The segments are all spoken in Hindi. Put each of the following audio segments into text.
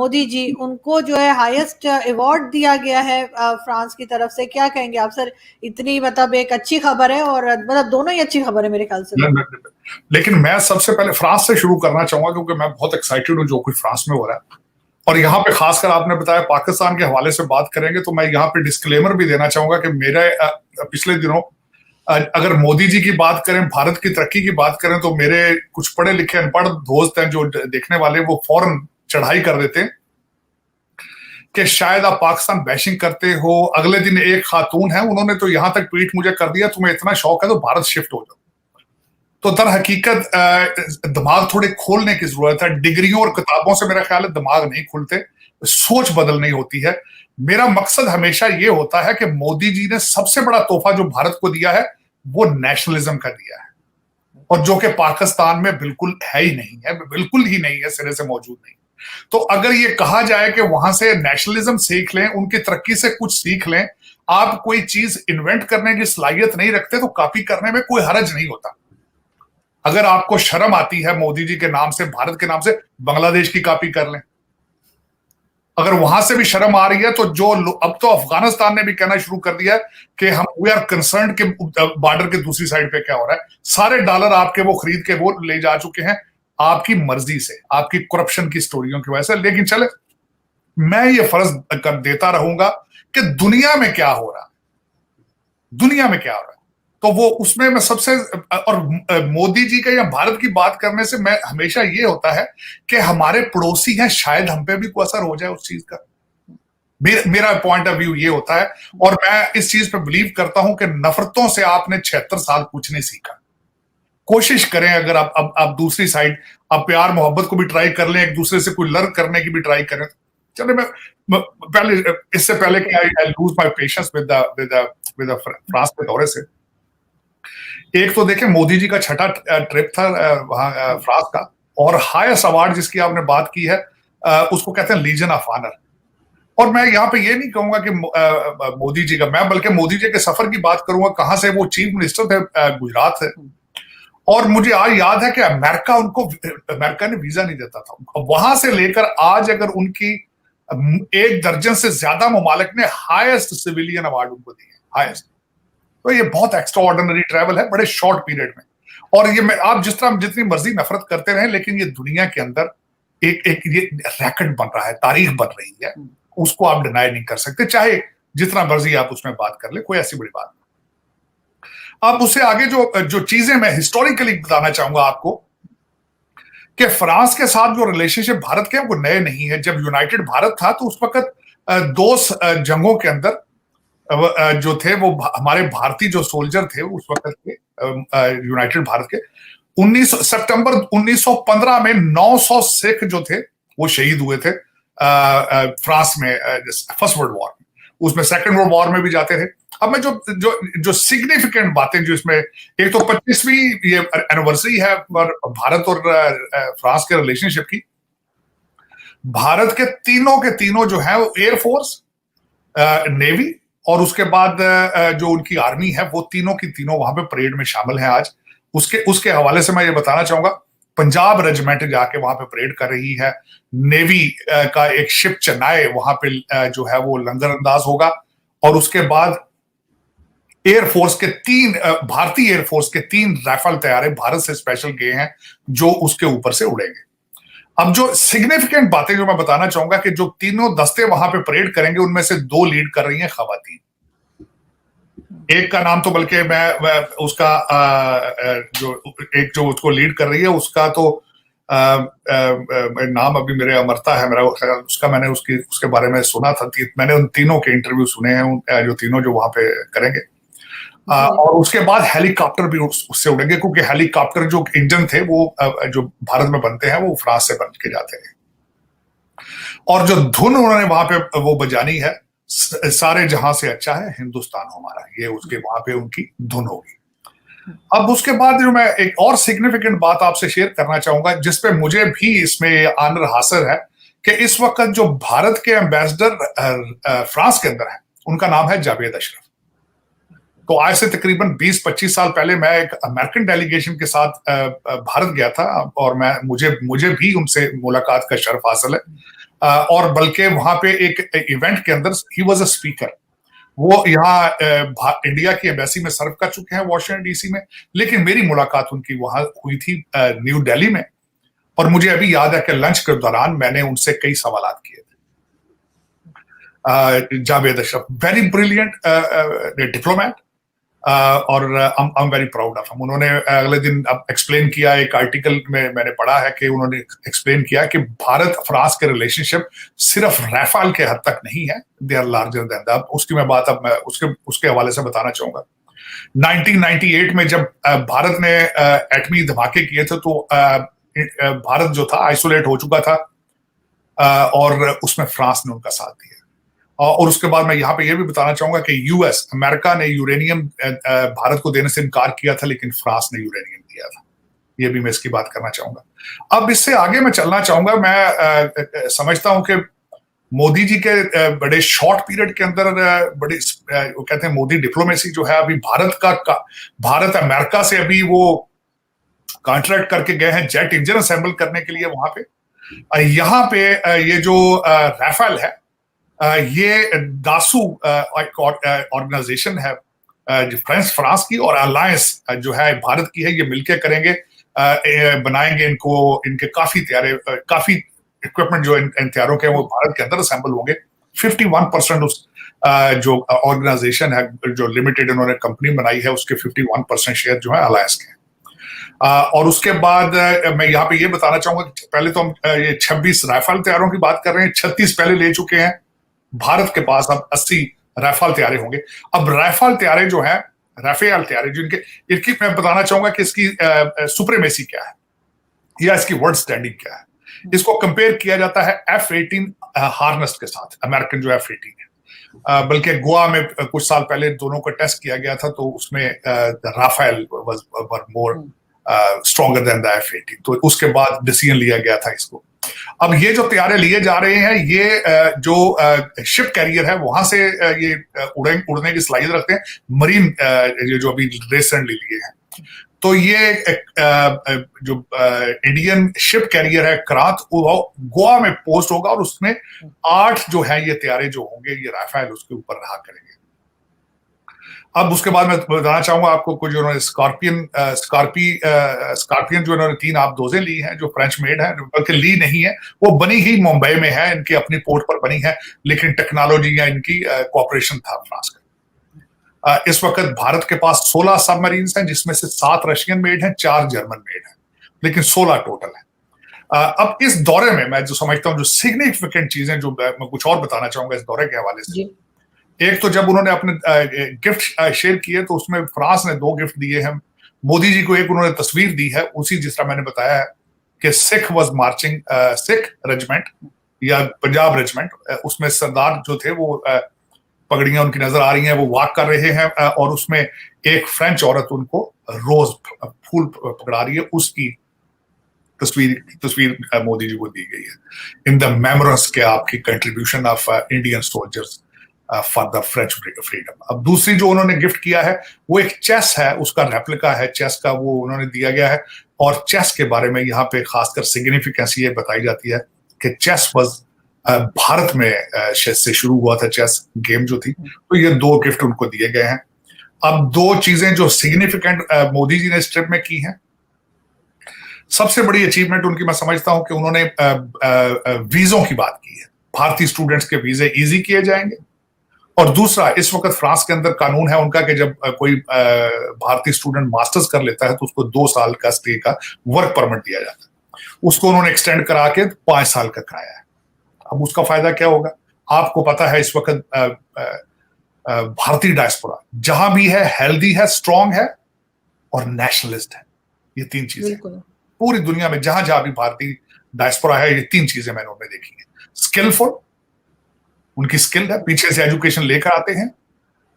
मोदी जी, उनको जो है हाईएस्ट अवार्ड दिया गया है फ्रांस की तरफ से। क्या कहेंगे आप सर? इतनी मतलब एक अच्छी खबर है और मतलब दोनों ही अच्छी खबर है मेरे ख्याल से। लेकिन मैं सबसे पहले फ्रांस से शुरू करना चाहूंगा क्योंकि मैं बहुत एक्साइटेड हूँ जो कुछ फ्रांस में हो रहा है। और यहाँ पे खासकर आपने बताया पाकिस्तान के हवाले से बात करेंगे तो मैं यहाँ पे डिस्क्लेमर भी देना चाहूंगा कि मेरे पिछले दिनों अगर मोदी जी की बात करें, भारत की तरक्की की बात करें, तो मेरे कुछ पढ़े लिखे अनपढ़ दोस्त हैं जो देखने वाले, वो फौरन चढ़ाई कर देते हैं कि शायद आप पाकिस्तान बैशिंग करते हो। अगले दिन एक खातून है, उन्होंने तो यहां तक ट्वीट मुझे कर दिया, तुम्हें इतना शौक है तो भारत शिफ्ट हो जाओ। तो दर हकीकत दिमाग थोड़े खोलने की जरूरत है। डिग्रियों और किताबों से मेरा ख्याल है दिमाग नहीं खुलते, सोच बदलनी होती है। मेरा मकसद हमेशा ये होता है कि मोदी जी ने सबसे बड़ा तोहफा जो भारत को दिया है वो नेशनलिज्म का दिया है, और जो कि पाकिस्तान में बिल्कुल है ही नहीं है, बिल्कुल ही नहीं है, सिरे से मौजूद नहीं। तो अगर ये कहा जाए कि वहां से नेशनलिज्म सीख लें, उनकी तरक्की से कुछ सीख लें, आप कोई चीज इन्वेंट करने की सलाहियत नहीं रखते तो कॉपी करने में कोई हर्ज नहीं होता। अगर आपको शर्म आती है मोदी जी के नाम से, भारत के नाम से, बांग्लादेश की कॉपी कर लें। अगर वहां से भी शर्म आ रही है तो जो अब तो अफगानिस्तान ने भी कहना शुरू कर दिया है कि हम वी आर कंसर्न के बॉर्डर के दूसरी साइड पे क्या हो रहा है। सारे डॉलर आपके वो खरीद के वो ले जा चुके हैं आपकी मर्जी से, आपकी करप्शन की स्टोरियों की वजह से। लेकिन चले, मैं ये फर्ज कर देता रहूंगा कि दुनिया में क्या हो रहा है, दुनिया में क्या हो रहा है। तो वो उसमें मैं सबसे, और मोदी जी का या भारत की बात करने से मैं हमेशा ये होता है कि हमारे पड़ोसी हैं, शायद हम पे भी कोई असर हो जाए उस चीज का। मेरा पॉइंट ऑफ व्यू ये होता है, और मैं इस चीज पे बिलीव करता हूं कि नफरतों से आपने 76 साल कुछ नहीं सीखा। कोशिश करें, अगर आप दूसरी साइड, आप प्यार मोहब्बत को भी ट्राई कर लें, एक दूसरे से कोई लर्न करने की भी ट्राई करें। चले, मैं पहले, इससे पहले कि I lose my patience with France के दौरे से, एक तो देखें मोदी जी का छठा ट्रिप था वहां फ्रांस का, और हाईएस्ट अवार्ड जिसकी आपने बात की है उसको कहते हैं लीजन ऑफ ऑनर। और मैं यहाँ पे ये नहीं कहूंगा कि मोदी जी का, मैं बल्कि मोदी जी के सफर की बात करूंगा। कहां से वो चीफ मिनिस्टर थे, गुजरात से, और मुझे आज याद है कि अमेरिका ने वीजा नहीं देता था। वहां से लेकर आज अगर उनकी 1 दर्जन से ज्यादा ममालिक ने हाईएस्ट सिविलियन अवार्ड उनको दिए, हाईएस्ट। तो ये बहुत एक्स्ट्रा ऑर्डिनरी ट्रैवल है बड़े शॉर्ट पीरियड में। और ये आप जितनी मर्जी नफरत करते रहें, लेकिन ये दुनिया के अंदर एक ये रैकेट बन रहा है, तारीख बन रही है, उसको आप डिनाई नहीं कर सकते, चाहे जितना मर्जी आप उसमें बात कर ले, कोई ऐसी बड़ी बात नहीं। अब उससे आगे जो चीजें मैं हिस्टोरिकली बताना चाहूंगा आपको, कि फ्रांस के साथ जो रिलेशनशिप भारत के हैं वो नए नहीं है। जब यूनाइटेड भारत था तो उस वक्त 2 जंगों के अंदर जो थे वो हमारे भारतीय जो सोल्जर थे उस वक्त के यूनाइटेड भारत के, 19 सितंबर 1915 में 900 सिख जो थे वो शहीद हुए थे फ्रांस में, फर्स्ट वर्ल्ड वॉर में। उसमें सेकंड वर्ल्ड वॉर में भी जाते थे। अब मैं जो सिग्निफिकेंट बातें जो इसमें, एक तो 25वीं ये एनिवर्सरी है पर भारत और फ्रांस के रिलेशनशिप की। भारत के तीनों जो है वो एयरफोर्स, नेवी और उसके बाद जो उनकी आर्मी है, वो तीनों की तीनों वहां पे परेड में शामिल हैं आज। उसके हवाले से मैं ये बताना चाहूंगा, पंजाब रेजिमेंट जाके वहां पे परेड कर रही है। नेवी का एक शिप चेन्नई वहां पे जो है वो लंगर अंदाज होगा। और उसके बाद एयरफोर्स के भारतीय एयरफोर्स के 3 राइफल तैयारे भारत से स्पेशल गए हैं जो उसके ऊपर से उड़ेंगे। अब जो सिग्निफिकेंट बातें जो मैं बताना चाहूंगा कि जो तीनों दस्ते वहां पे परेड करेंगे उनमें से 2 लीड कर रही हैं खवातीन। एक का नाम तो बल्कि मैं उसका जो उसको लीड कर रही है उसका तो नाम अभी मेरे अमरता है मेरा उसका, मैंने उसके बारे में सुना था। मैंने उन तीनों के इंटरव्यू सुने हैं, जो तीनों जो वहां पे करेंगे। और उसके बाद हेलीकॉप्टर भी उससे उड़ेंगे, क्योंकि हेलीकॉप्टर जो इंजन थे वो जो भारत में बनते हैं वो फ्रांस से बन के जाते हैं। और जो धुन उन्होंने वहां पे वो बजानी है, सारे जहां से अच्छा है हिंदुस्तान हमारा, ये उसके वहां पे उनकी धुन होगी। अब उसके बाद जो मैं एक और सिग्निफिकेंट बात आपसे शेयर करना चाहूंगा, जिसपे मुझे भी इसमें ऑनर हासिल है, कि इस वक्त जो भारत के एम्बेसडर फ्रांस के अंदर है उनका नाम है जावेद अशरफ। तो आज से तकरीबन 20-25 साल पहले मैं एक अमेरिकन डेलीगेशन के साथ भारत गया था, और मुझे भी उनसे मुलाकात का शर्फ हासिल है। और बल्कि वहां पे एक इवेंट के अंदर ही वॉज अ स्पीकर। वो यहाँ इंडिया की एम्बेसी में सर्व कर चुके हैं वॉशिंगटन डीसी में, लेकिन मेरी मुलाकात उनकी वहां हुई थी न्यू दिल्ली में। और मुझे अभी याद है कि लंच के दौरान मैंने उनसे कई सवाल किए थे। Javed Ashraf, very brilliant diplomat, और I am very proud of him. उन्होंने अगले दिन अब एक्सप्लेन किया, एक आर्टिकल में मैंने पढ़ा है कि उन्होंने एक्सप्लेन किया कि भारत फ्रांस के रिलेशनशिप सिर्फ राफेल के हद तक नहीं है, they are larger than that. उसकी मैं बात अब मैं उसके हवाले से बताना चाहूंगा। 1998 में जब भारत ने एटमी धमाके किए थे तो भारत जो था आइसोलेट हो चुका था, और उसमें फ्रांस ने उनका साथ दिया। और उसके बाद मैं यहाँ पे ये भी बताना चाहूंगा कि यूएस अमेरिका ने यूरेनियम भारत को देने से इनकार किया था, लेकिन फ्रांस ने यूरेनियम दिया था। ये भी मैं इसकी बात करना चाहूंगा। अब इससे आगे मैं चलना चाहूंगा। मैं समझता हूं कि मोदी जी के बड़े शॉर्ट पीरियड के अंदर बड़ी वो कहते हैं मोदी डिप्लोमेसी जो है, अभी भारत अमेरिका से अभी वो कॉन्ट्रैक्ट करके गए हैं जेट इंजन असेंबल करने के लिए वहां पे। यहाँ पे ये जो राफेल है, ये दासू ऑर्गेनाइजेशन है फ्रांस की, और अलायंस जो है भारत की है, ये मिलके करेंगे, बनाएंगे इनको। इनके काफी इक्विपमेंट जो इन तैयारों के वो भारत के अंदर असेंबल होंगे। 51% उस जो ऑर्गेनाइजेशन है, जो लिमिटेड इन्होंने कंपनी बनाई है, उसके 51% शेयर जो है अलायंस के। और उसके बाद मैं यहाँ पे ये बताना चाहूंगा कि पहले तो हम ये 26 राफेल तैयारों की बात कर रहे हैं, 36 पहले ले चुके हैं। भारत के पास अब 80 राफेल तैयारे होंगे। अब राफेल तैयारे जो है, राफेल तैयारे जो इनकी मैं बताना चाहूंगा कि इसकी सुप्रीमेसी क्या है या इसकी वर्ल्ड स्टैंडिंग क्या है। इसको कंपेयर किया जाता है F-18 हार्नेस के साथ, अमेरिकन जो F-18 है। बल्कि गोवा में कुछ साल पहले दोनों का टेस्ट किया गया था, तो उसमें Rafale were more stronger than the F-18, तो उसके बाद डिसीजन लिया गया था इसको। अब ये जो तैयारे लिए जा रहे हैं, ये जो शिप कैरियर है वहां से ये उड़ने की सलाहियत रखते हैं, मरीन जो अभी रिसेंटली लिए हैं। तो ये जो इंडियन शिप कैरियर है क्रांत, गोवा में पोस्ट होगा, और उसमें 8 जो है ये तैयारे जो होंगे, ये राफेल उसके ऊपर रहा करेंगे। अब उसके बाद मैं बताना चाहूंगा आपको कुछ, उन्होंने स्कॉर्पियन जो इन्होंने 3 आप-दोजें ली हैं, जो फ्रेंच मेड है, बल्कि ली नहीं है, वो बनी ही मुंबई में है, इनकी अपनी पोर्ट पर बनी है, लेकिन टेक्नोलॉजी या इनकी कोऑपरेशन था फ्रांस का। इस वक्त भारत के पास 16 सबमरीन्स हैं, जिसमें से 7 रशियन मेड हैं, 4 जर्मन मेड हैं, लेकिन 16 टोटल है। अब इस दौरे में मैं जो समझता हूँ, जो सिग्निफिकेंट चीजें जो मैं कुछ और बताना चाहूंगा इस दौरे के हवाले से। एक तो जब उन्होंने अपने गिफ्ट शेयर किए, तो उसमें फ्रांस ने 2 गिफ्ट दिए हैं मोदी जी को। एक उन्होंने तस्वीर दी है, उसी जिस तरह मैंने बताया है कि Sikh was marching, Sikh regiment या पंजाब रेजिमेंट, उसमें सरदार जो थे वो पगड़ियां उनकी नजर आ रही हैं, वो वॉक कर रहे हैं, और उसमें एक फ्रेंच औरत उनको रोज फूल पकड़ा रही है, उसकी तस्वीर मोदी जी को दी गई है। इन द मेमोरेंस के आपकी contribution of Indian soldiers for the French freedom. अब दूसरी जो उन्होंने गिफ्ट किया है, वो एक चेस है, उसका रेप्लिका है चेस का, वो उन्होंने दिया गया है। और चेस के बारे में यहाँ पे खासकर सिग्निफिकेंस ये बताई जाती है कि चेस वॉज भारत में से शुरू हुआ था, चेस गेम जो थी। तो ये 2 गिफ्ट उनको दिए गए हैं। अब 2 चीजें जो सिग्निफिकेंट मोदी जी ने इस ट्रिप में की हैं, सबसे बड़ी अचीवमेंट उनकी मैं समझता हूं कि उन्होंने वीजों की बात की है। भारतीय स्टूडेंट्स के वीजे इजी किए जाएंगे। और दूसरा, इस वक्त फ्रांस के अंदर कानून है उनका कि जब कोई भारतीय स्टूडेंट मास्टर्स कर लेता है, तो उसको 2 साल का स्टे का वर्क परमिट दिया जाता है। उसको उन्होंने एक्सटेंड करा के 5 साल का कराया है। अब उसका फायदा क्या होगा? आपको पता है इस वक्त भारतीय डायस्पोरा जहां भी है, हेल्दी है, स्ट्रांग है और नेशनलिस्ट है। ये 3 चीजें पूरी दुनिया में जहां जहां भी भारतीय डायस्पोरा है, ये 3 चीजें मैंने उनमें देखी है। स्किलफुल, उनकी स्किल है, पीछे से एजुकेशन लेकर आते हैं,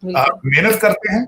मेहनत करते हैं,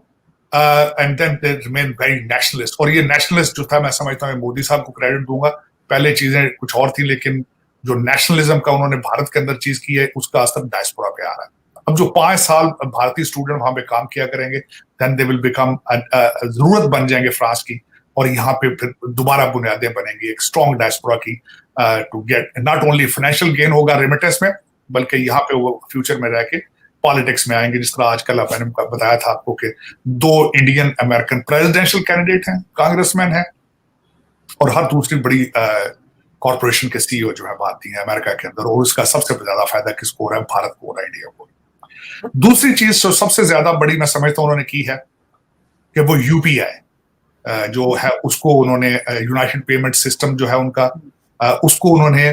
and then they remain very nationalist. और ये नेशनलिस्ट जो था, मैं समझता हूँ मोदी साहब को क्रेडिट दूंगा। पहले चीजें कुछ और थी, लेकिन जो नेशनलिज्म का उन्होंने भारत के अंदर चीज की है, उसका असर डायस्पोरा पे आ रहा है। अब जो 5 साल भारतीय स्टूडेंट वहां पे काम किया करेंगे, देन दे विल बिकम, जरूरत बन जाएंगे फ्रांस की और यहाँ पे फिर दोबारा बुनियादें बनेंगी एक स्ट्रॉन्ग डायस्पोरा की, to get not only financial gain होगा रेमिटेंस में, बल्कि यहाँ पे वो फ्यूचर में रह के पॉलिटिक्स में आएंगे। जिस तरह आजकल मैंने बताया था आपको कि 2 इंडियन अमेरिकन प्रेसिडेंशियल कैंडिडेट हैं, कांग्रेसमैन हैं, और हर दूसरी बड़ी कॉर्पोरेशन के सीईओ जो है आती हैं अमेरिका के अंदर, और उसका सबसे ज्यादा फायदा किसको हो रहा है? भारत को हो रहा है, इंडिया को। दूसरी चीज जो सबसे ज्यादा बड़ी मैं समझता हूं उन्होंने की है कि वो यूपीआई जो है उसको उन्होंने यूनाइटेड पेमेंट सिस्टम जो है उनका, उसको उन्होंने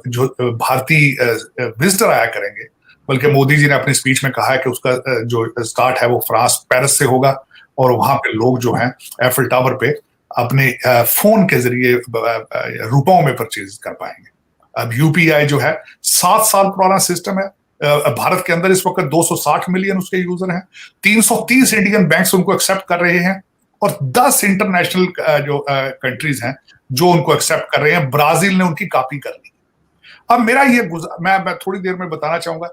जो भारतीय विजिटर आया करेंगे, बल्कि मोदी जी ने अपनी स्पीच में कहा है कि उसका जो स्टार्ट है वो फ्रांस पेरिस से होगा, और वहां पे लोग जो हैं एफिल टावर पे अपने फोन के जरिए रुपयों में परचेज कर पाएंगे। अब यूपीआई जो है 7 साल पुराना सिस्टम है। भारत के अंदर इस वक्त 260 मिलियन उसके यूजर हैं, 330 इंडियन बैंक्स उनको एक्सेप्ट कर रहे हैं, और 10 इंटरनेशनल जो कंट्रीज हैं जो उनको एक्सेप्ट कर रहे हैं। ब्राजील ने उनकी कॉपी कर ली। अब मेरा ये मैं थोड़ी देर में बताना चाहूंगा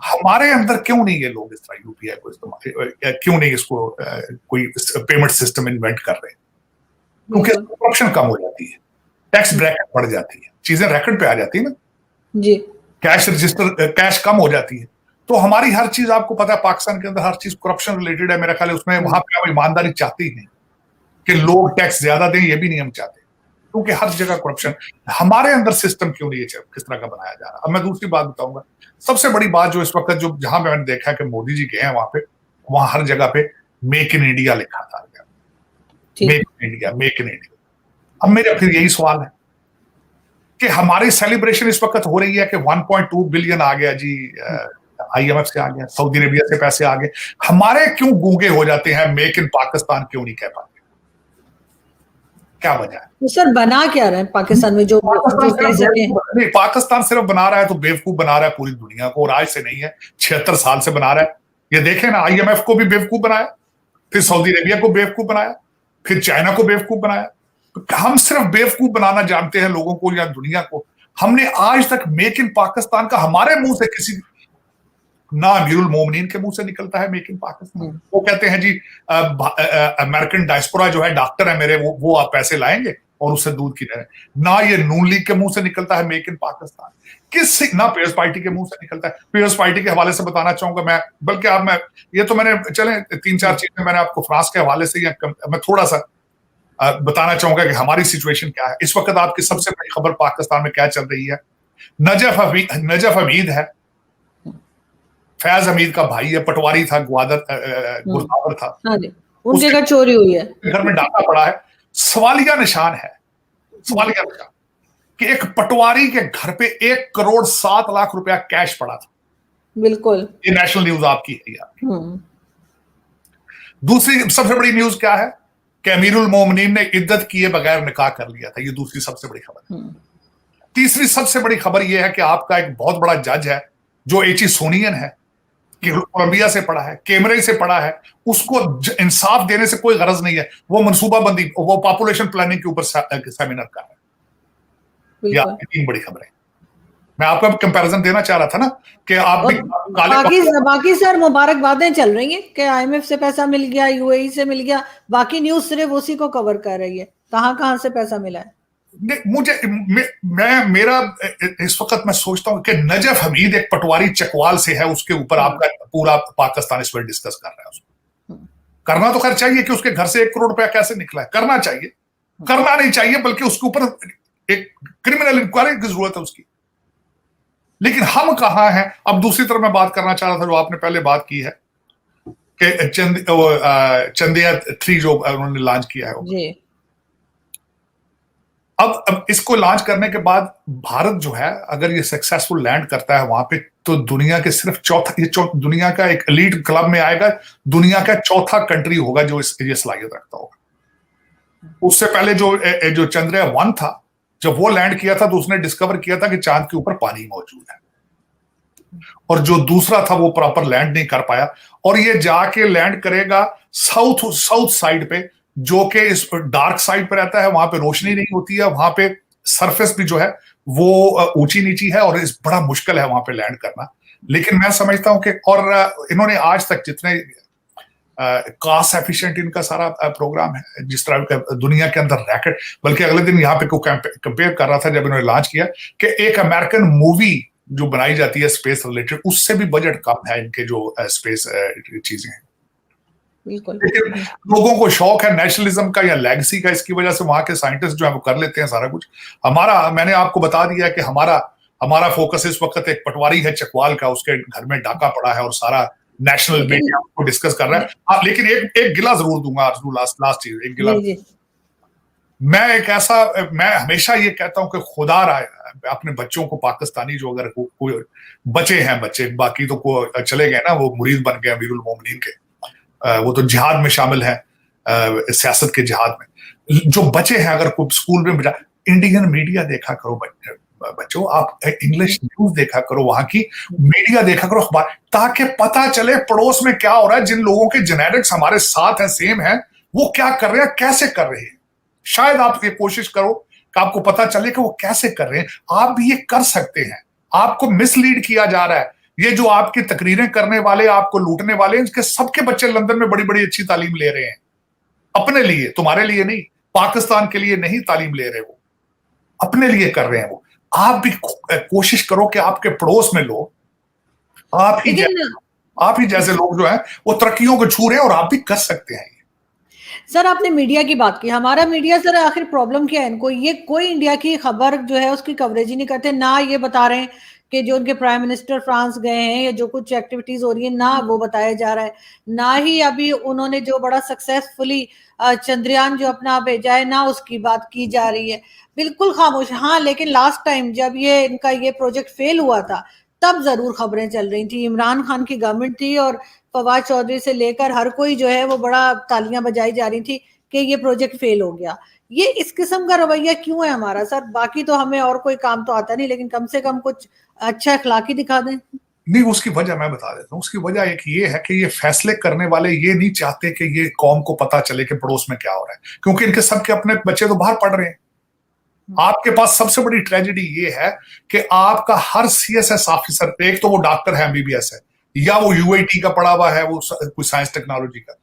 हमारे अंदर क्यों नहीं ये लोग इस तरह यूपीआई को इस्तेमाल, क्यों नहीं इसको कोई पेमेंट सिस्टम इन्वेंट कर रहे? क्योंकि करप्शन कम हो जाती है, टैक्स ब्रैकेट बढ़ जाती है, चीजें रैकेट पे आ जाती है ना जी, कैश रजिस्टर, कैश कम हो जाती है। तो हमारी हर चीज, आपको पता है पाकिस्तान के अंदर हर चीज करप्शन रिलेटेड है। मेरा ख्याल है उसमें वहां पे हम ईमानदारी चाहते ही नहीं कि लोग टैक्स ज्यादा दें, ये भी नहीं हम चाहते, क्योंकि हर जगह करप्शन। हमारे अंदर सिस्टम क्यों नहीं है किस तरह का बनाया जा रहा? अब मैं दूसरी बात बताऊंगा। सबसे बड़ी बात जो इस वक्त जो जहां मैंने देखा कि मोदी जी गए हैं वहां हर जगह पे मेक इन इंडिया लिखा था, make in India, make in India. अब मेरा फिर यही सवाल है कि हमारी सेलिब्रेशन इस वक्त हो रही है कि 1.2 बिलियन आ गया जी, आईएमएफ से आ गया, सऊदी अरेबिया से पैसे आ गए, हमारे क्यों गूंगे हो जाते हैं? मेक इन पाकिस्तान क्यों नहीं कह पाते? क्या वजह है? तो सर बना क्या रहे हैं पाकिस्तान में जो नहीं, पाकिस्तान सिर्फ बना रहा है तो बेवकूफ बना रहा है पूरी दुनिया को, और आज से नहीं है, 76 साल से बना रहा है। ये देखें ना, आईएमएफ को भी बेवकूफ बनाया, फिर सऊदी अरेबिया को बेवकूफ बनाया, फिर चाइना को बेवकूफ बनाया। हम सिर्फ बेवकूफ बनाना जानते हैं लोगों को या दुनिया को। हमने आज तक मेक इन पाकिस्तान का हमारे मुंह से किसी, ना अमीरुल मोमिनीन के मुंह से निकलता है मेक इन पाकिस्तान। वो कहते हैं जी अमेरिकन डायस्पोरा जो है, डॉक्टर है मेरे, वो आप पैसे लाएंगे और उससे दूध की रहे। ना ये नून लीग के मुंह से निकलता है मेक इन पाकिस्तान, ना पीपल्स पार्टी के मुंह से निकलता है। पीपल्स पार्टी के हवाले से बताना चाहूंगा मैं, बल्कि आप मैं ये तो मैंने चले 3-4 चीजें मैंने आपको फ्रांस के हवाले से, मैं थोड़ा सा बताना चाहूंगा कि हमारी सिचुएशन क्या है इस वक्त। आपकी सबसे बड़ी खबर पाकिस्तान में क्या चल रही है? नजफ हमीद है, फैज हमीद का भाई है, पटवारी था, गुरदावर था, उनके घर चोरी हुई है, घर में डाका पड़ा है। सवालिया निशान है, सवालिया निशान कि एक पटवारी के घर पे 1 करोड़ 7 लाख रुपया कैश पड़ा था। बिल्कुल, ये नेशनल न्यूज आपकी है यार। दूसरी सबसे बड़ी न्यूज क्या है कि अमीरुल मोमिनीन ने इद्दत किए बगैर निकाह कर लिया था। ये दूसरी सबसे बड़ी खबर है। तीसरी सबसे बड़ी खबर यह है कि आपका एक बहुत बड़ा जज है जो एची सोनियन है, कोलंबिया से पढ़ा है, कैमरे से पढ़ा है, उसको इंसाफ देने से कोई गरज नहीं है। वो मनसूबाबंदी, वो पॉपुलेशन प्लानिंग के ऊपर सेमिनार कर रहा है। 3 बड़ी खबरें मैं आपको कंपैरिजन देना चाह रहा था ना कि आप भी बाकी सर मुबारकबादें चल रही हैं कि आईएमएफ से पैसा मिल गया, यूएई से मिल गया, बाकी न्यूज सिर्फ उसी को कवर कर रही है। कहां से पैसा मिला है? मेरा इस वक्त मैं सोचता हूं कि नजफ हमीद एक पटवारी चकवाल से है, उसके ऊपर आपका पूरा पाकिस्तान इस पर डिस्कस कर रहा है। उसको करना तो खैर चाहिए कि उसके घर से 1 करोड़ रुपया कैसे निकला है, करना चाहिए। करना नहीं चाहिए, बल्कि उसके ऊपर एक क्रिमिनल इंक्वायरी की जरूरत है उसकी। लेकिन हम कहां हैं? अब दूसरी तरफ मैं बात करना चाह रहा था जो आपने पहले बात की है कि चंदिया 3 जो उन्होंने लॉन्च किया है। अब इसको लॉन्च करने के बाद भारत जो है, अगर ये सक्सेसफुल लैंड करता है वहां पे, तो दुनिया के सिर्फ दुनिया का एक एलीट क्लब में आएगा। दुनिया का चौथा कंट्री होगा जो ये सलाहियत रखता होगा। उससे पहले जो चंद्रयान 1 था, जब वो लैंड किया था तो उसने डिस्कवर किया था कि चांद के ऊपर पानी मौजूद है, और जो दूसरा था वो प्रॉपर लैंड नहीं कर पाया। और ये जाके लैंड करेगा साउथ साइड पे, जो कि इस डार्क साइड पे रहता है, वहां पे रोशनी नहीं होती है, वहां पे सरफेस भी जो है वो ऊंची नीची है, और इस बड़ा मुश्किल है वहां पे लैंड करना। लेकिन मैं समझता हूं कि, और इन्होंने आज तक जितने कास्ट एफिशिएंट इनका सारा प्रोग्राम है, जिस तरह का दुनिया के अंदर रैकेट। बल्कि अगले दिन यहाँ पे को कंपेयर कर रहा था जब इन्होंने लॉन्च किया कि एक अमेरिकन मूवी जो बनाई जाती है स्पेस रिलेटेड, उससे भी बजट कम है इनके जो स्पेस चीजें हैं। लेकिन लोगों को शौक है नेशनलिज्म का या लेगेसी का, इसकी वजह से वहां के साइंटिस्ट जो है वो कर लेते हैं सारा कुछ। मैंने आपको बता दिया कि हमारा फोकस इस वक्त एक पटवारी है चकवाल का, उसके घर में डाका पड़ा है और सारा नेशनल मीडिया को डिस्कस कर रहा है। लेकिन एक गिला जरूर दूंगा, लास्ट चीज एक गिला। मैं हमेशा ये कहता हूं कि खुदा अपने बच्चों को, पाकिस्तानी जो अगर कोई बचे हैं बच्चे, बाकी तो चले गए ना, वो मुरीद बन गए अमीरुल मोमिनीन के, वो तो जिहाद में शामिल है, सियासत के जिहाद में। जो बचे हैं अगर कोई स्कूल में बेटा इंडियन मीडिया देखा करो बच्चों, आप इंग्लिश न्यूज देखा करो, वहां की मीडिया देखा करो, अखबार, ताकि पता चले पड़ोस में क्या हो रहा है। जिन लोगों के जेनेटिक्स हमारे साथ हैं, सेम है, वो क्या कर रहे हैं, कैसे कर रहे हैं। शायद आप ये कोशिश करो कि आपको पता चले कि वो कैसे कर रहे हैं। आप भी ये कर सकते हैं। आपको मिसलीड किया जा रहा है। ये जो आपकी तकरीरें करने वाले, आपको लूटने वाले, इनके सबके बच्चे लंदन में बड़ी बड़ी अच्छी तालीम ले रहे हैं, अपने लिए, तुम्हारे लिए नहीं, पाकिस्तान के लिए नहीं तालीम ले रहे, वो अपने लिए कर रहे हैं। वो आप भी कोशिश करो कि आपके पड़ोस में लोग आप ही जैसे लोग जो है वो तरक्कियों को छू रहे हैं, और आप भी कर सकते हैं। सर आपने मीडिया की बात की, हमारा मीडिया सर आखिर प्रॉब्लम क्या है इनको, ये कोई इंडिया की खबर जो है उसकी कवरेज ही नहीं करते। ना ये बता रहे हैं कि जो उनके प्राइम मिनिस्टर फ्रांस गए हैं या जो कुछ एक्टिविटीज हो रही है, ना वो बताया जा रहा है। ना ही अभी उन्होंने जो बड़ा सक्सेसफुली चंद्रयान जो अपना भेजा है, ना उसकी बात की जा रही है, बिल्कुल खामोश। हाँ, लेकिन लास्ट टाइम जब इनका ये प्रोजेक्ट फेल हुआ था, तब जरूर खबरें चल रही थी। इमरान खान की गवर्नमेंट थी और फवाद चौधरी से लेकर हर कोई जो है वो बड़ा तालियां बजाई जा रही थी कि ये प्रोजेक्ट फेल हो गया। ये इस किस्म का रवैया क्यों है हमारा सर? बाकी तो हमें और कोई काम तो आता नहीं, लेकिन कम से कम कुछ अच्छा अखलाकी दिखा दें। नहीं, उसकी वजह मैं बता देता हूँ। उसकी वजह एक ये है कि ये फैसले करने वाले ये नहीं चाहते कि ये कौम को पता चले कि पड़ोस में क्या हो रहा है, क्योंकि इनके सबके अपने बच्चे तो बाहर पढ़ रहे हैं। आपके पास सबसे बड़ी ट्रेजेडी ये है कि आपका हर सीएसएस ऑफिसर, एक तो वो डॉक्टर है, एमबीबीएस है, या वो यूआईटी का पढ़ा हुआ है, वो कोई साइंस टेक्नोलॉजी का।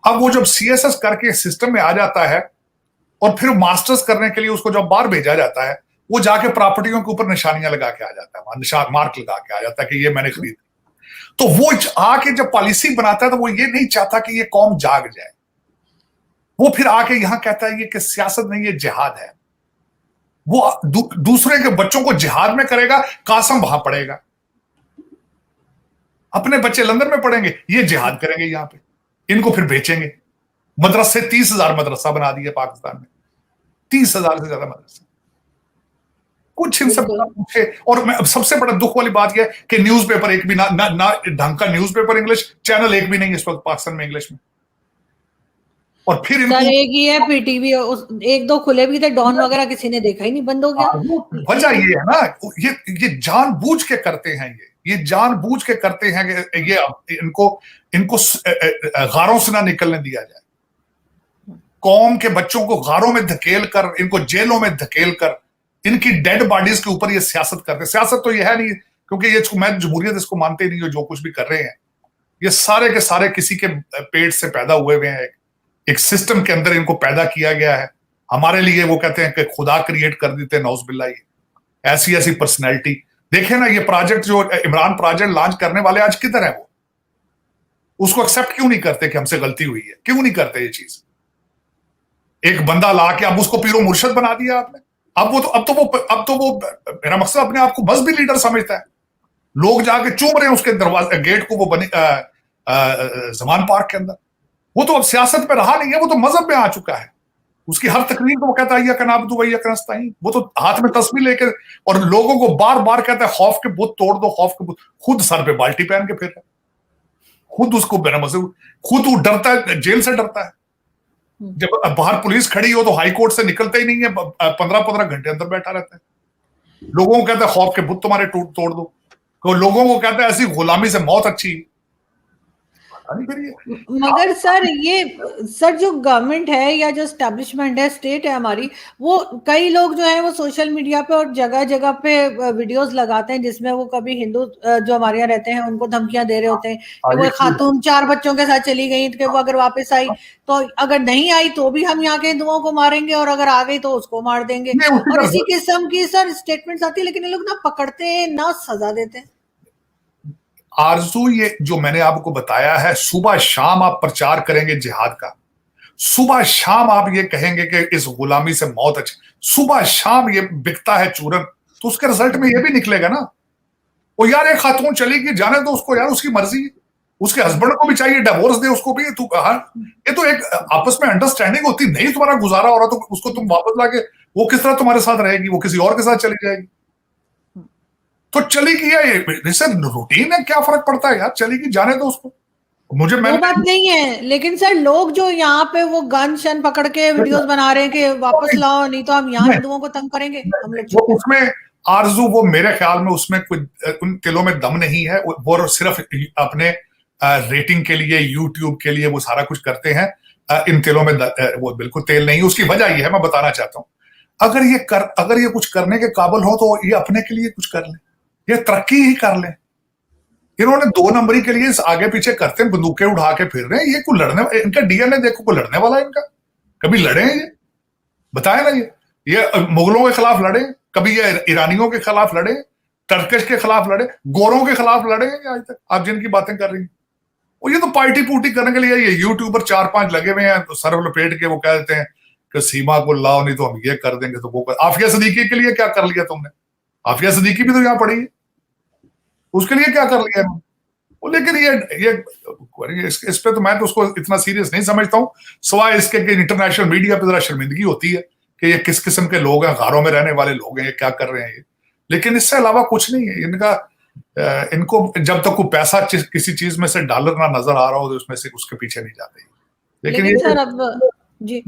अब वो जब सीएसएस करके सिस्टम में आ जाता है और फिर मास्टर्स करने के लिए उसको जब बाहर भेजा जाता है, वो जाके प्रॉपर्टियों के ऊपर निशानियां लगा के आ जाता है, मार्क लगा के आ जाता है कि ये मैंने खरीदा। तो वो आके जब पॉलिसी बनाता है तो वो ये नहीं चाहता कि ये कौम जाग जाए। वो फिर आके यहां कहता है ये कि सियासत नहीं, ये जिहाद है। वो दूसरे के बच्चों को जिहाद में करेगा, कासम वहां पड़ेगा, अपने बच्चे लंदन में पढ़ेंगे, ये जिहाद करेंगे यहां पे, इनको फिर बेचेंगे। मदरसे 30,000 मदरसा बना दिए पाकिस्तान में, 30,000 से ज्यादा मदरसा। कुछ इनसे पूछे। और सबसे बड़ा दुख वाली बात यह कि न्यूज़पेपर एक भी ना ढंग का न्यूज़पेपर इंग्लिश चैनल एक भी नहीं इस वक्त पाकिस्तान में इंग्लिश में। और फिर सर एक ही है पीटीवी, एक दो खुले भी थे, डॉन वगैरह किसी ने देखा ही नहीं, बंद हो गया। वजह ये है ना, ये जानबूझ के करते हैं, ये जानबूझ के करते हैं कि ये इनको गारों से ना निकलने दिया जाए। कौम के बच्चों को गारों में धकेल कर, इनको जेलों में धकेल कर, इनकी डेड बॉडीज के ऊपर ये सियासत करते हैं। सियासत तो ये है नहीं, क्योंकि ये मैं जमहूरियत इसको मानते ही नहीं हो। जो कुछ भी कर रहे हैं ये सारे के सारे किसी के पेट से पैदा हुए हुए हैं, एक सिस्टम के अंदर इनको पैदा किया गया है। हमारे लिए वो कहते हैं कि खुदा क्रिएट कर देते हैं, नौज बिल्ला। ये ऐसी ऐसी पर्सनैलिटी देखे ना। ये प्रोजेक्ट जो इमरान प्रोजेक्ट लॉन्च करने वाले आज किधर है? वो उसको एक्सेप्ट क्यों नहीं करते कि हमसे गलती हुई है? क्यों नहीं करते ये चीज? एक बंदा ला के अब उसको पीरो मुर्शद बना दिया आपने। अब तो वो मेरा मकसद अपने आप को मजहबी लीडर समझता है। लोग जाके चूम रहे हैं उसके दरवाजे गेट को, वो बने जमान पार्क के अंदर। वो तो अब सियासत में रहा नहीं है, वो तो मजहब में आ चुका है। उसकी हर तकरीर को वो कहता है या नाबुदु व इय्याका नस्तईन। वो तो हाथ में तस्बीह लेके और लोगों को बार बार कहता है खौफ के बुत तोड़ दो, खौफ के बुत। खुद सर पे बाल्टी पहन के फिर खुद उसको खुद वो डरता है, जेल से डरता है। जब बाहर पुलिस खड़ी हो तो हाई कोर्ट से निकलता ही नहीं है, 15-15 घंटे अंदर बैठा रहता है। लोगों को कहता है खौफ के बुत तुम्हारे तोड़ दो। तो लोगों को कहता है ऐसी गुलामी से मौत अच्छी। नहीं करिए। मगर सर सर जो गवर्नमेंट है या जो एस्टेब्लिशमेंट है, स्टेट है हमारी, वो कई लोग जो है वो सोशल मीडिया पे और जगह जगह पे वीडियोस लगाते हैं जिसमें वो कभी हिंदू जो हमारे यहाँ रहते हैं उनको धमकियां दे रहे होते हैं कि वो एक खातून 4 बच्चों के साथ चली गई कि वो अगर वापस आई तो अगर नहीं आई तो भी हम यहाँ के हिंदुओं को मारेंगे और अगर आ गई तो उसको मार देंगे, और इसी किस्म की सर स्टेटमेंट्स आती है, लेकिन ये लोग ना पकड़ते हैं ना सजा देते हैं। आरजू, ये जो मैंने आपको बताया है, सुबह शाम आप प्रचार करेंगे जिहाद का, सुबह शाम आप ये कहेंगे कि इस गुलामी से मौत अच्छी, सुबह शाम ये बिकता है चूरन, तो उसके रिजल्ट में ये भी निकलेगा ना, वो यार एक खातून चली गई, जाने दो उसको यार, उसकी मर्जी, उसके हस्बैंड को भी चाहिए डिवोर्स दे उसको भी, तू ये तो एक आपस में अंडरस्टैंडिंग होती, नहीं तुम्हारा गुजारा हो रहा तो उसको तुम वापस लाके, वो किस तरह तुम्हारे साथ रहेगी, वो किसी और के साथ चली जाएगी, तो चली गई, जैसे रूटीन है, क्या फर्क पड़ता है यार, चली गई, जाने दो उसको। मुझे वो बात नहीं है, लेकिन सर लोग जो यहाँ पे वो गन शन पकड़ के वीडियोस बना रहे हैं कि वापस लाओ नहीं तो हम यहाँ हिंदुओं को तंग करेंगे, हम लोग उसमें आरजू, वो मेरे ख्याल में उसमें कोई उन तिलों में दम नहीं है, वो सिर्फ अपने रेटिंग के लिए, यूट्यूब के लिए वो सारा कुछ करते हैं, इन तिलों में वो बिल्कुल तेल नहीं। उसकी वजह ये है, मैं बताना चाहता हूँ, अगर ये कुछ करने के काबिल हो तो ये अपने के लिए कुछ कर ले, ये तरक्की ही कर ले। इन्होंने 2 नंबरी के लिए आगे पीछे करते हैं, बंदूकें उठा के फिर रहे हैं, ये कोई लड़ने, इनका डीएनए देखो, कोई लड़ने वाला है इनका, कभी लड़े हैं ये, बताए ना, ये मुगलों के खिलाफ लड़े, कभी ये ईरानियों के खिलाफ लड़े, टर्किश के खिलाफ लड़े, गोरों के खिलाफ लड़े हैं आज तक, आप जिनकी बातें कर रही हैं, और ये तो पार्टी पूटी करने के लिए ये यूट्यूबर 4-5 लगे हुए हैं, तो सर लपेट के वो कह देते हैं कि सीमा को लाओ नहीं तो हम ये कर देंगे, तो वो आफिया सदीकी के लिए क्या कर लिया तुमने, आफिया सदीकी भी तो यहाँ पड़ी है, उसके लिए क्या कर लिया वो, लेकिन ये इस पे तो मैं तो उसको इतना सीरियस नहीं समझता हूँ, सिवाय इसके कि इंटरनेशनल मीडिया पे जरा शर्मिंदगी होती है कि ये किस किस्म के लोग हैं, गारों में रहने वाले लोग हैं, ये क्या कर रहे हैं ये, लेकिन इससे अलावा कुछ नहीं है इनका। इनको जब तक कोई पैसा किसी चीज में से डॉलर ना नजर आ रहा हो तो उसमें से उसके पीछे नहीं जाते। लेकिन सर अब जी,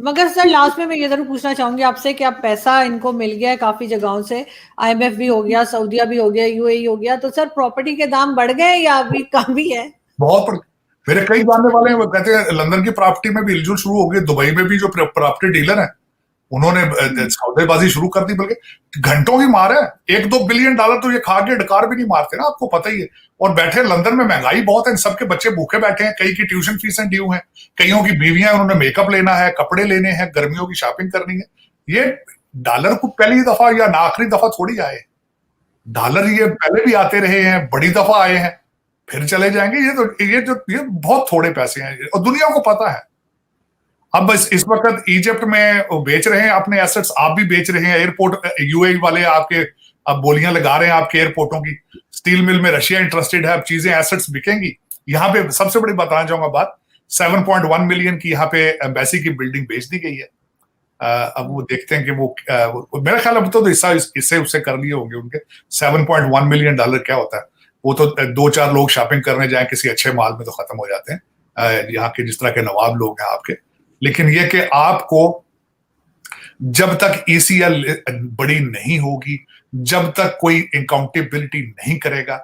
मगर सर लास्ट में मैं ये जरूर पूछना चाहूंगी आपसे कि अब पैसा इनको मिल गया है काफी जगहों से, आईएमएफ भी हो गया, सऊदीया भी हो गया, यूएई हो गया, तो सर प्रॉपर्टी के दाम बढ़ गए या अभी कम भी है? बहुत मेरे कई जानने वाले हैं, वो कहते हैं लंदन की प्रॉपर्टी में भी हिलजुल शुरू हो गई, दुबई में भी जो प्रॉपर्टी डीलर है उन्होंने सौदेबाजी शुरू कर दी, बल्कि घंटों की मार है, $1-2 बिलियन तो ये खा के डकार भी नहीं मारते ना, आपको पता ही है। और बैठे लंदन में, महंगाई बहुत है, सबके बच्चे भूखे बैठे हैं, कई की ट्यूशन फीसें ड्यू हैं, कईयों की बीवियां, उन्होंने मेकअप लेना है, कपड़े लेने हैं, गर्मियों की शॉपिंग करनी है। ये डॉलर को पहली दफा या आखिरी दफा थोड़ी आए, डॉलर ये पहले भी आते रहे हैं, बड़ी दफा आए हैं, फिर चले जाएंगे, ये बहुत थोड़े पैसे हैं और दुनिया को पता है। अब बस इस वक्त इजिप्ट में बेच रहे हैं अपने एसेट्स, आप भी बेच रहे हैं, एयरपोर्ट यूएई वाले आपके अब बोलियां लगा रहे हैं आपके एयरपोर्टों की, स्टील मिल में रशिया इंटरेस्टेड है, अब चीजें एसेट्स बिकेंगी। यहाँ पे सबसे बड़ी बताना चाहूंगा बात, 7.1 मिलियन की यहाँ पे एम्बेसी की बिल्डिंग बेच दी गई है। अब वो देखते हैं कि वो मेरा ख्याल अब तो इससे उससे कर लिए होंगे उनके। $7.1 मिलियन क्या होता है, वो तो 2-4 लोग शॉपिंग करने जाए किसी अच्छे मॉल में तो खत्म हो जाते हैं, यहाँ के जिस तरह के नवाब लोग हैं आपके। लेकिन ये कि आपको जब तक ईसीएल बड़ी नहीं होगी, जब तक कोई अकाउंटेबिलिटी नहीं करेगा,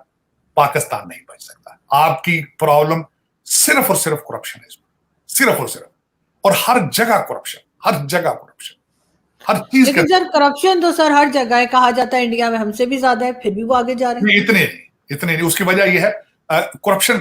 पाकिस्तान नहीं बच सकता। आपकी प्रॉब्लम सिर्फ और सिर्फ करप्शन है, सिर्फ और सिर्फ, और हर जगह करप्शन, हर जगह करप्शन, हर चीज। लेकिन सर करप्शन तो सर हर जगह है, कहा जाता है इंडिया में हमसे भी ज्यादा है, फिर भी वो आगे जा रहे हैं। इतने नहीं, उसकी वजह यह है करप्शन